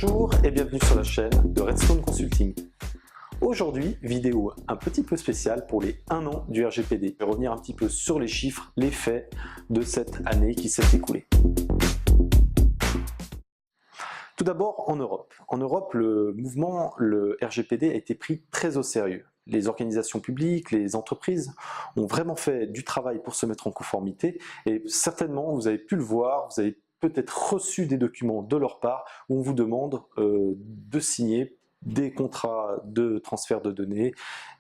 Bonjour et bienvenue sur la chaîne de Redstone Consulting. Aujourd'hui, vidéo un petit peu spéciale pour les 1 an du RGPD. Je vais revenir un petit peu sur les chiffres, les faits de cette année qui s'est écoulée. Tout d'abord en Europe. En Europe, le mouvement, le RGPD a été pris très au sérieux. Les organisations publiques, les entreprises ont vraiment fait du travail pour se mettre en conformité et certainement, vous avez pu le voir, vous avez peut-être reçu des documents de leur part où on vous demande de signer des contrats de transfert de données,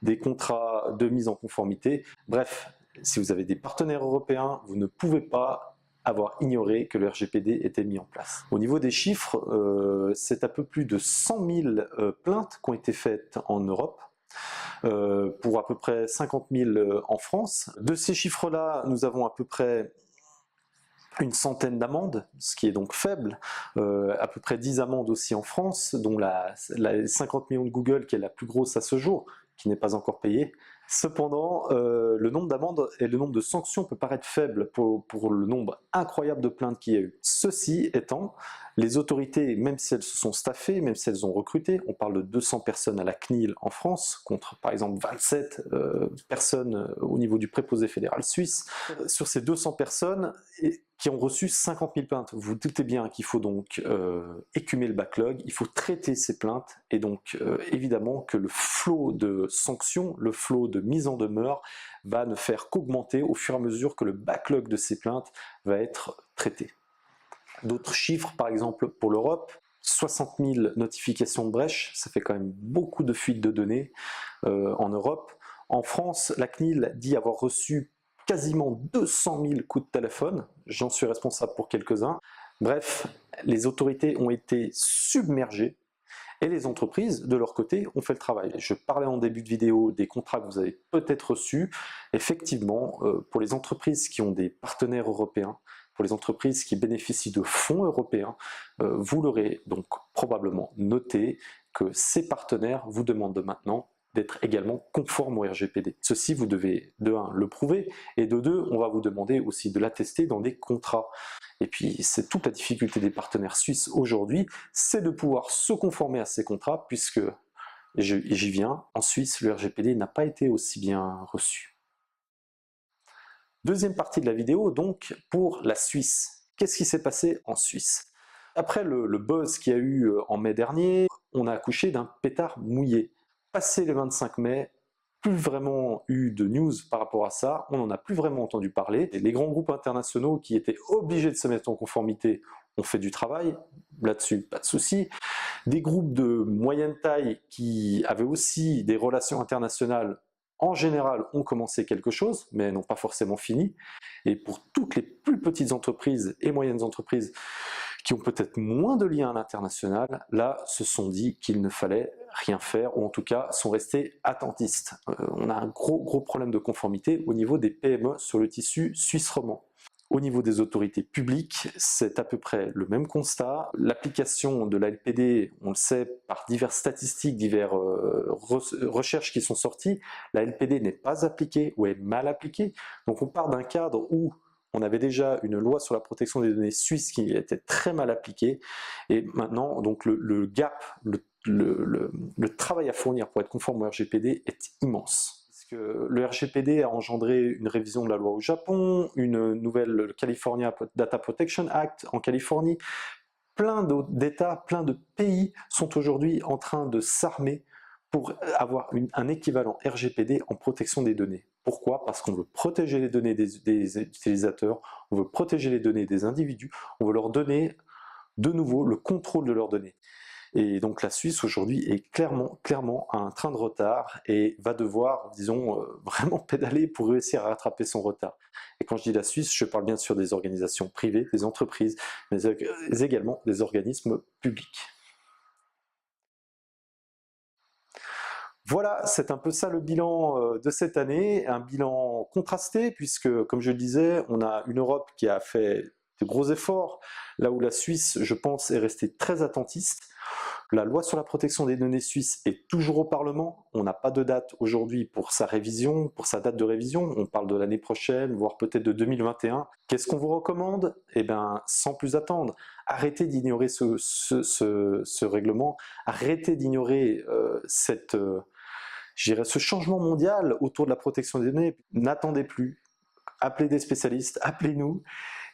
des contrats de mise en conformité. Bref, si vous avez des partenaires européens, vous ne pouvez pas avoir ignoré que le RGPD était mis en place. Au niveau des chiffres, c'est un peu plus de 100 000 plaintes qui ont été faites en Europe, pour à peu près 50 000 en France. De ces chiffres-là, nous avons à peu près une centaine d'amendes, ce qui est donc faible, à peu près 10 amendes aussi en France, dont la 50 millions de Google qui est la plus grosse à ce jour, qui n'est pas encore payée. Cependant, le nombre d'amendes et le nombre de sanctions peut paraître faible pour le nombre incroyable de plaintes qu'il y a eu. Ceci étant, les autorités, même si elles se sont staffées, même si elles ont recruté, on parle de 200 personnes à la CNIL en France, contre par exemple 27 personnes au niveau du préposé fédéral suisse. Sur ces 200 personnes qui ont reçu 50 000 plaintes, vous vous doutez bien qu'il faut donc écumer le backlog, il faut traiter ces plaintes, et donc évidemment que le flot de sanctions, le flot de mise en demeure va ne faire qu'augmenter au fur et à mesure que le backlog de ces plaintes va être traité. D'autres chiffres, par exemple pour l'Europe, 60 000 notifications de brèche, ça fait quand même beaucoup de fuites de données en Europe. En France, la CNIL dit avoir reçu quasiment 200 000 coups de téléphone, j'en suis responsable pour quelques-uns. Bref, les autorités ont été submergées et les entreprises, de leur côté, ont fait le travail. Je parlais en début de vidéo des contrats que vous avez peut-être reçus. Effectivement, pour les entreprises qui ont des partenaires européens, pour les entreprises qui bénéficient de fonds européens, vous l'aurez donc probablement noté que ces partenaires vous demandent maintenant d'être également conforme au RGPD. Ceci, vous devez de 1 le prouver, et de 2, on va vous demander aussi de l'attester dans des contrats. Et puis c'est toute la difficulté des partenaires suisses aujourd'hui, c'est de pouvoir se conformer à ces contrats, puisque, et j'y viens, en Suisse, le RGPD n'a pas été aussi bien reçu. Deuxième partie de la vidéo, donc, pour la Suisse. Qu'est-ce qui s'est passé en Suisse? Après le buzz qu'il y a eu en mai dernier, on a accouché d'un pétard mouillé. Passé le 25 mai, plus vraiment eu de news par rapport à ça, on n'en a plus vraiment entendu parler. Et les grands groupes internationaux qui étaient obligés de se mettre en conformité ont fait du travail, là-dessus pas de souci. Des groupes de moyenne taille qui avaient aussi des relations internationales en général ont commencé quelque chose, mais n'ont pas forcément fini. Et pour toutes les plus petites entreprises et moyennes entreprises qui ont peut-être moins de liens à l'international, là se sont dit qu'il ne fallait rien faire, ou en tout cas sont restés attentistes. On a un gros problème de conformité au niveau des PME sur le tissu suisse romand. Au niveau des autorités publiques, c'est à peu près le même constat. L'application de la LPD, on le sait par diverses statistiques, diverses recherches qui sont sorties, la LPD n'est pas appliquée ou est mal appliquée. Donc on part d'un cadre où on avait déjà une loi sur la protection des données suisse qui était très mal appliquée, et maintenant donc le gap, le travail à fournir pour être conforme au RGPD est immense. Parce que le RGPD a engendré une révision de la loi au Japon, une nouvelle California Data Protection Act en Californie. Plein d'États, plein de pays sont aujourd'hui en train de s'armer pour avoir un équivalent RGPD en protection des données. Pourquoi? Parce qu'on veut protéger les données des utilisateurs, on veut protéger les données des individus, on veut leur donner de nouveau le contrôle de leurs données. Et donc la Suisse aujourd'hui est clairement à un train de retard et va devoir, disons, vraiment pédaler pour réussir à rattraper son retard. Et quand je dis la Suisse, je parle bien sûr des organisations privées, des entreprises, mais également des organismes publics. Voilà, c'est un peu ça le bilan de cette année, un bilan contrasté puisque, comme je le disais, on a une Europe qui a fait de gros efforts, là où la Suisse, je pense, est restée très attentiste. La loi sur la protection des données suisse est toujours au Parlement. On n'a pas de date aujourd'hui pour sa révision, pour sa date de révision. On parle de l'année prochaine, voire peut-être de 2021. Qu'est-ce qu'on vous recommande? Eh bien, sans plus attendre, arrêtez d'ignorer ce règlement, arrêtez d'ignorer ce changement mondial autour de la protection des données. N'attendez plus. Appelez des spécialistes, appelez-nous,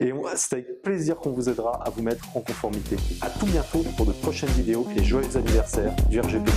et c'est avec plaisir qu'on vous aidera à vous mettre en conformité. À tout bientôt pour de prochaines vidéos et joyeux anniversaire du RGPD.